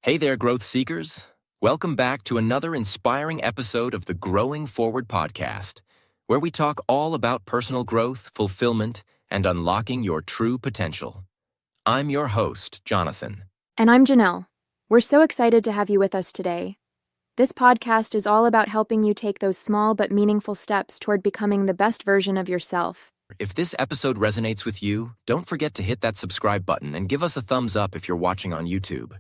Hey there, growth seekers. Welcome back to another inspiring episode of the Growing Forward podcast, where we talk all about personal growth, fulfillment, and unlocking your true potential. I'm your host, Jonathan. And I'm Janelle. We're so excited to have you with us today. This podcast is all about helping you take those small but meaningful steps toward becoming the best version of yourself. If this episode resonates with you, don't forget to hit that subscribe button and give us a thumbs up if you're watching on YouTube.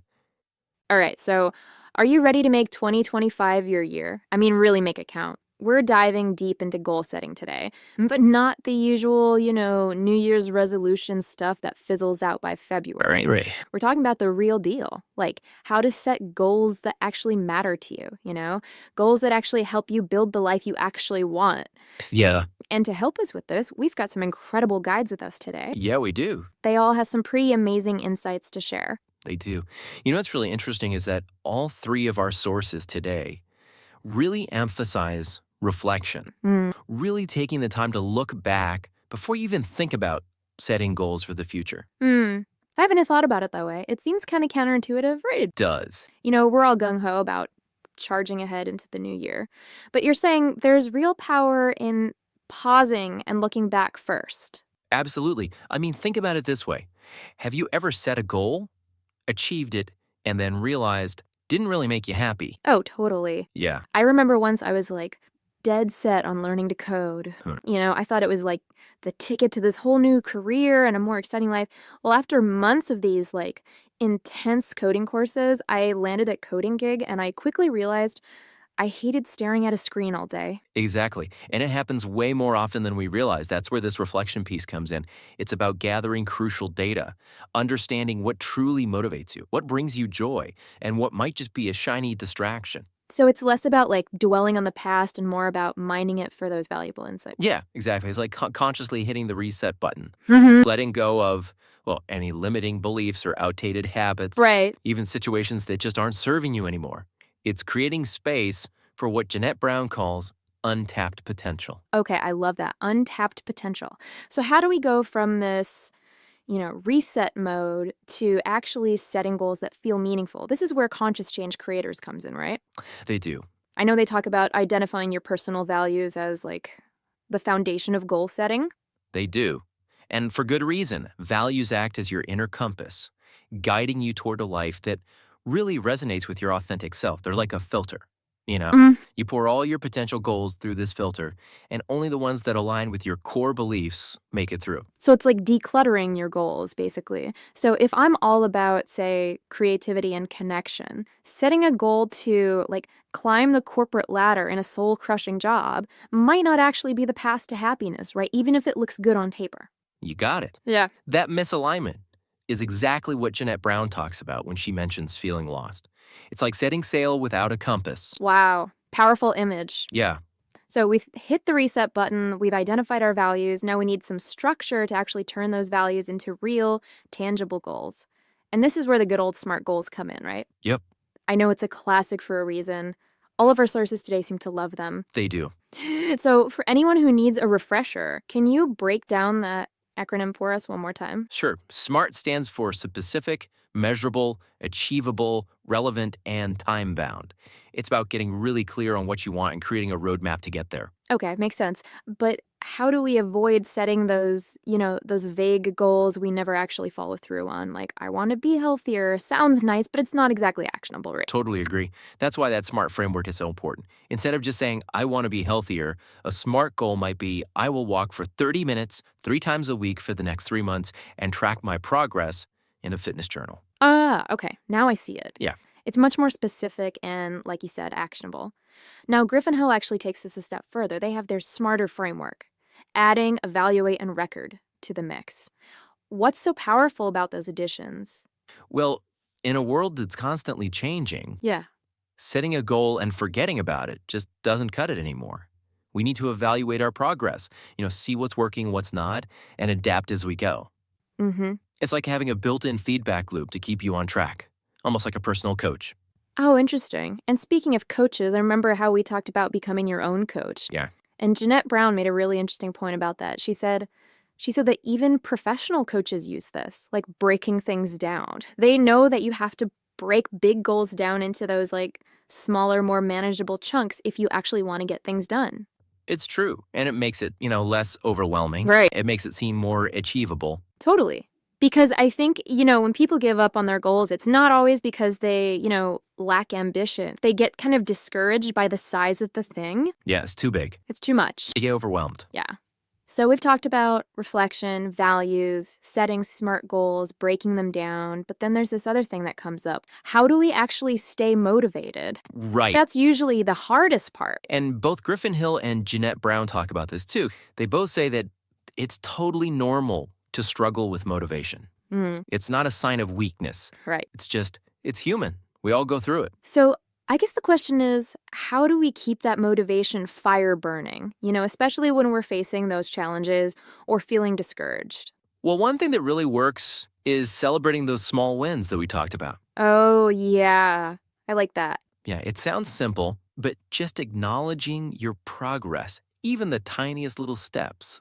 All right, so are you ready to make 2025 your year? I mean, really make it count. We're diving deep into goal setting today, but not the usual, New Year's resolution stuff that fizzles out by February. Right. We're talking about the real deal, like how to set goals that actually matter to you, goals that actually help you build the life you actually want. Yeah. And to help us with this, we've got some incredible guides with us today. Yeah, we do. They all have some pretty amazing insights to share. They do. You know what's really interesting is that all three of our sources today really emphasize reflection, really taking the time to look back before you even think about setting goals for the future. I haven't thought about it that way. It seems kind of counterintuitive, right? It does. We're all gung-ho about charging ahead into the new year. But you're saying there's real power in pausing and looking back first. Absolutely. I mean, think about it this way. Have you ever set a goal, achieved it, and then realized didn't really make you happy? Oh, totally. Yeah. I remember once I was dead set on learning to code. I thought it was the ticket to this whole new career and a more exciting life. Well, after months of these intense coding courses, I landed at coding gig and I quickly realized I hated staring at a screen all day. Exactly. And it happens way more often than we realize. That's where this reflection piece comes in. It's about gathering crucial data, understanding what truly motivates you, what brings you joy, and what might just be a shiny distraction. So it's less about dwelling on the past and more about mining it for those valuable insights. Yeah, exactly. It's like consciously hitting the reset button, letting go of, any limiting beliefs or outdated habits, right? Even situations that just aren't serving you anymore. It's creating space for what Jeanette Brown calls untapped potential. Okay, I love that. Untapped potential. So how do we go from this reset mode to actually setting goals that feel meaningful? This is where Conscious Change Creators comes in, right? They do. I know they talk about identifying your personal values as the foundation of goal setting. They do. And for good reason. Values act as your inner compass, guiding you toward a life that really resonates with your authentic self. They're like a filter. You pour all your potential goals through this filter, and only the ones that align with your core beliefs make it through. So it's like decluttering your goals, basically. So if I'm all about, say, creativity and connection, setting a goal to climb the corporate ladder in a soul-crushing job might not actually be the path to happiness, right? Even if it looks good on paper. You got it. Yeah. That misalignment is exactly what Jeanette Brown talks about when she mentions feeling lost. It's like setting sail without a compass. Wow. Powerful image. Yeah. So we've hit the reset button, we've identified our values, now we need some structure to actually turn those values into real, tangible goals. And this is where the good old SMART goals come in, right? Yep. I know it's a classic for a reason. All of our sources today seem to love them. They do. So for anyone who needs a refresher, can you break down that acronym for us one more time? Sure. SMART stands for specific, measurable, achievable, relevant, and time-bound. It's about getting really clear on what you want and creating a roadmap to get there. Okay, makes sense. But how do we avoid setting those, those vague goals we never actually follow through on? I want to be healthier. Sounds nice, but it's not exactly actionable, right? Totally agree. That's why that SMART framework is so important. Instead of just saying, I want to be healthier, a SMART goal might be, I will walk for 30 minutes, 3 times a week for the next 3 months and track my progress in a fitness journal. Okay. Now I see it. Yeah. It's much more specific and, like you said, actionable. Now, Griffin Hill actually takes this a step further. They have their smarter framework, adding evaluate and record to the mix. What's so powerful about those additions? Well, in a world that's constantly changing, Yeah. setting a goal and forgetting about it just doesn't cut it anymore. We need to evaluate our progress, see what's working, what's not, and adapt as we go. It's like having a built-in feedback loop to keep you on track, almost like a personal coach. Oh, interesting. And speaking of coaches, I remember how we talked about becoming your own coach. Yeah. And Jeanette Brown made a really interesting point about that. She said that even professional coaches use this, breaking things down. They know that you have to break big goals down into those like smaller, more manageable chunks if you actually want to get things done. It's true. And it makes it, less overwhelming. Right. It makes it seem more achievable. Totally. Because I think, when people give up on their goals, it's not always because they, lack ambition. They get kind of discouraged by the size of the thing. Yeah, it's too big. It's too much. You get overwhelmed. Yeah. So we've talked about reflection, values, setting smart goals, breaking them down. But then there's this other thing that comes up. How do we actually stay motivated? Right. That's usually the hardest part. And both Griffin Hill and Jeanette Brown talk about this too. They both say that it's totally normal to struggle with motivation. It's not a sign of weakness. Right. It's human. We all go through it. So I guess the question is, how do we keep that motivation fire burning? Especially when we're facing those challenges or feeling discouraged. Well, one thing that really works is celebrating those small wins that we talked about. Oh, yeah. I like that. Yeah, it sounds simple, but just acknowledging your progress, even the tiniest little steps,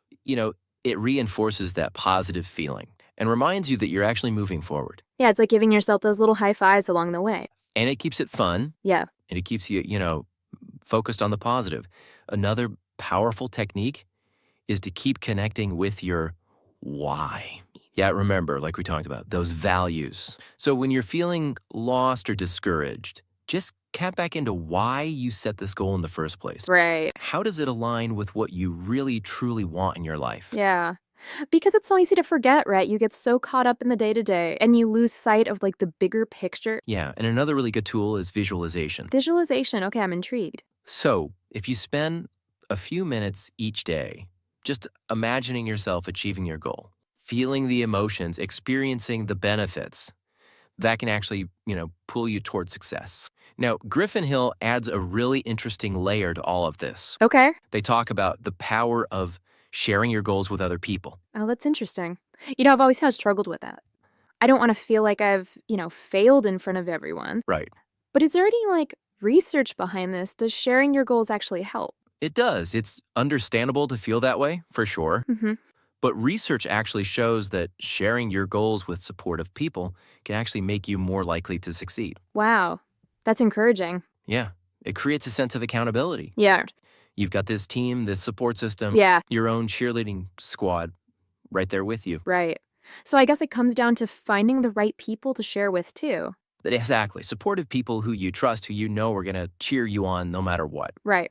it reinforces that positive feeling and reminds you that you're actually moving forward. Yeah, it's like giving yourself those little high fives along the way. And it keeps it fun. Yeah. And it keeps you, focused on the positive. Another powerful technique is to keep connecting with your why. Yeah, remember, like we talked about, those values. So when you're feeling lost or discouraged, just cap back into why you set this goal in the first place. Right. How does it align with what you really, truly want in your life? Yeah. Because it's so easy to forget, right? You get so caught up in the day-to-day and you lose sight of like the bigger picture. Yeah, and another really good tool is visualization. Visualization. Okay, I'm intrigued. So if you spend a few minutes each day just imagining yourself achieving your goal, feeling the emotions, experiencing the benefits, that can actually, pull you towards success. Now, Griffin Hill adds a really interesting layer to all of this. Okay. They talk about the power of sharing your goals with other people. Oh, that's interesting. I've always kind of struggled with that. I don't want to feel like I've, failed in front of everyone. Right. But is there any, research behind this? Does sharing your goals actually help? It does. It's understandable to feel that way, for sure. Mm-hmm. But research actually shows that sharing your goals with supportive people can actually make you more likely to succeed. Wow. That's encouraging. Yeah. It creates a sense of accountability. Yeah. You've got this team, this support system, Yeah. your own cheerleading squad right there with you. Right. So I guess it comes down to finding the right people to share with, too. Exactly. Supportive people who you trust, who you know are going to cheer you on no matter what. Right.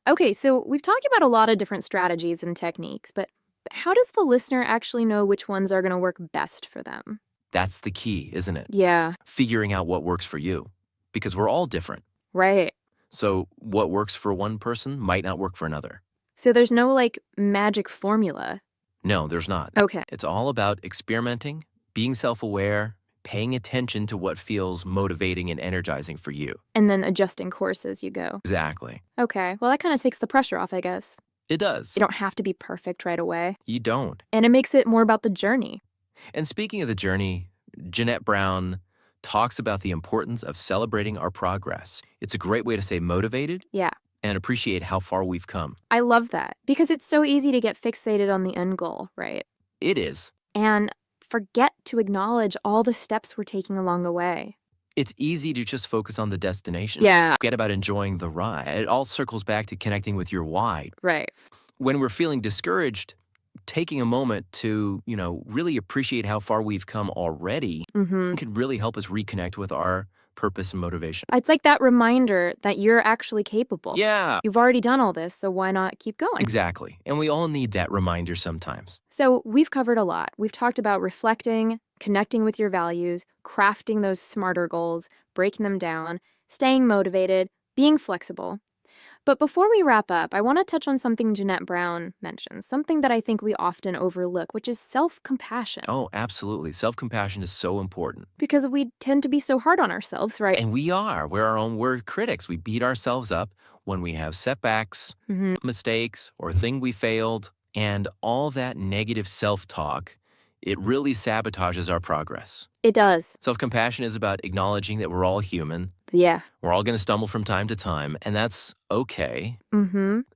Okay, so we've talked about a lot of different strategies and techniques, but how does the listener actually know which ones are going to work best for them? That's the key, isn't it? Yeah. Figuring out what works for you, because we're all different. Right. So what works for one person might not work for another. So there's no, magic formula? No, there's not. Okay. It's all about experimenting, being self-aware, paying attention to what feels motivating and energizing for you. And then adjusting course as you go. Exactly. Okay. Well, that kind of takes the pressure off, I guess. It does. You don't have to be perfect right away. You don't. And it makes it more about the journey. And speaking of the journey, Jeanette Brown talks about the importance of celebrating our progress. It's a great way to stay motivated. Yeah. And appreciate how far we've come. I love that because it's so easy to get fixated on the end goal, right? It is. And forget to acknowledge all the steps we're taking along the way. It's easy to just focus on the destination. Yeah. Forget about enjoying the ride. It all circles back to connecting with your why. Right. When we're feeling discouraged, taking a moment to, really appreciate how far we've come already can really help us reconnect with our purpose and motivation. It's like that reminder that you're actually capable. Yeah. You've already done all this, so why not keep going? Exactly. And we all need that reminder sometimes. So we've covered a lot. We've talked about reflecting, connecting with your values, crafting those smarter goals, breaking them down, staying motivated, being flexible. But before we wrap up, I want to touch on something Jeanette Brown mentions, something that I think we often overlook, which is self-compassion. Oh, absolutely. Self-compassion is so important. Because we tend to be so hard on ourselves, right? And we are. We're our own worst critics. We beat ourselves up when we have setbacks, mistakes, or thing we failed, and all that negative self-talk. It really sabotages our progress. It does. Self-compassion is about acknowledging that we're all human. Yeah. We're all going to stumble from time to time, and that's okay.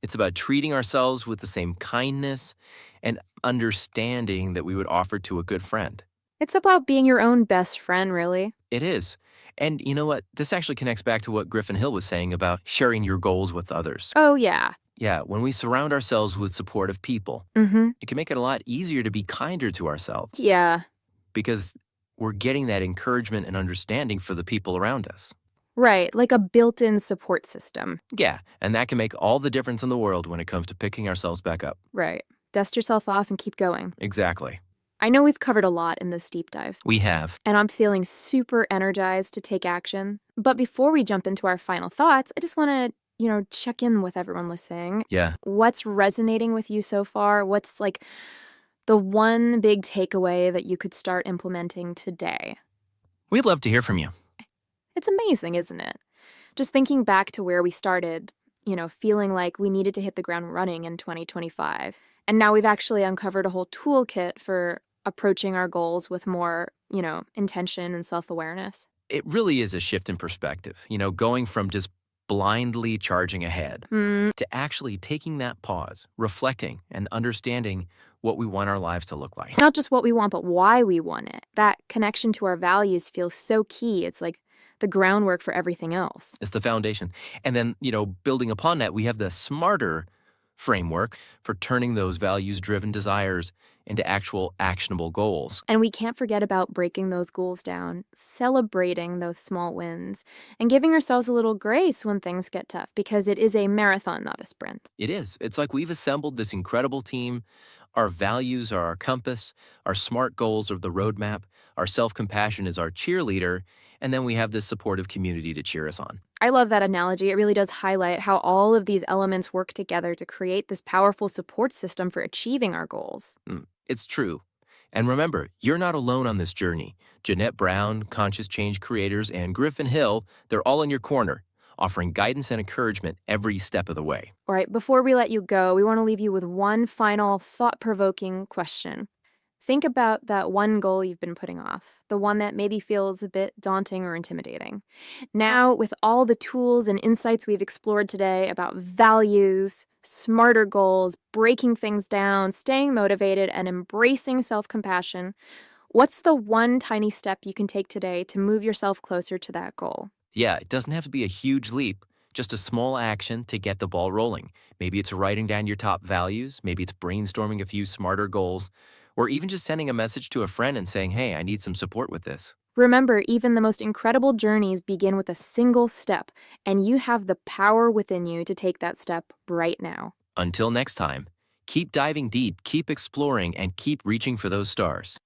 It's about treating ourselves with the same kindness and understanding that we would offer to a good friend. It's about being your own best friend, really. It is. And you know what? This actually connects back to what Griffin Hill was saying about sharing your goals with others. Oh, yeah. Yeah, when we surround ourselves with supportive people, Mm-hmm. it can make it a lot easier to be kinder to ourselves Yeah. because we're getting that encouragement and understanding for the people around us. Right, like a built-in support system. Yeah, and that can make all the difference in the world when it comes to picking ourselves back up. Right. Dust yourself off and keep going. Exactly. I know we've covered a lot in this deep dive, We have. and I'm feeling super energized to take action. But before we jump into our final thoughts, I just want to, check in with everyone listening. Yeah. What's resonating with you so far? What's like the one big takeaway that you could start implementing today? We'd love to hear from you. It's amazing, isn't it? Just thinking back to where we started, feeling like we needed to hit the ground running in 2025. And now we've actually uncovered a whole toolkit for approaching our goals with more, intention and self-awareness. It really is a shift in perspective, going from just blindly charging ahead to actually taking that pause, reflecting, and understanding what we want our lives to look like. Not just what we want, but why we want it. That connection to our values feels so key. It's like the groundwork for everything else. It's the foundation. And then, building upon that, we have the smarter framework for turning those values-driven desires into actual actionable goals. And we can't forget about breaking those goals down, celebrating those small wins, and giving ourselves a little grace when things get tough, because it is a marathon, not a sprint. It is. It's like we've assembled this incredible team. Our values are our compass, our SMART goals are the roadmap, our self-compassion is our cheerleader, and then we have this supportive community to cheer us on. I love that analogy. It really does highlight how all of these elements work together to create this powerful support system for achieving our goals. It's true. And remember, you're not alone on this journey. Jeanette Brown, Conscious Change Creators, and Griffin Hill, they're all in your corner, offering guidance and encouragement every step of the way. All right, before we let you go, we want to leave you with one final thought-provoking question. Think about that one goal you've been putting off, the one that maybe feels a bit daunting or intimidating. Now, with all the tools and insights we've explored today about values, smarter goals, breaking things down, staying motivated, and embracing self-compassion, what's the one tiny step you can take today to move yourself closer to that goal? Yeah, it doesn't have to be a huge leap, just a small action to get the ball rolling. Maybe it's writing down your top values, maybe it's brainstorming a few smarter goals, or even just sending a message to a friend and saying, hey, I need some support with this. Remember, even the most incredible journeys begin with a single step, and you have the power within you to take that step right now. Until next time, keep diving deep, keep exploring, and keep reaching for those stars.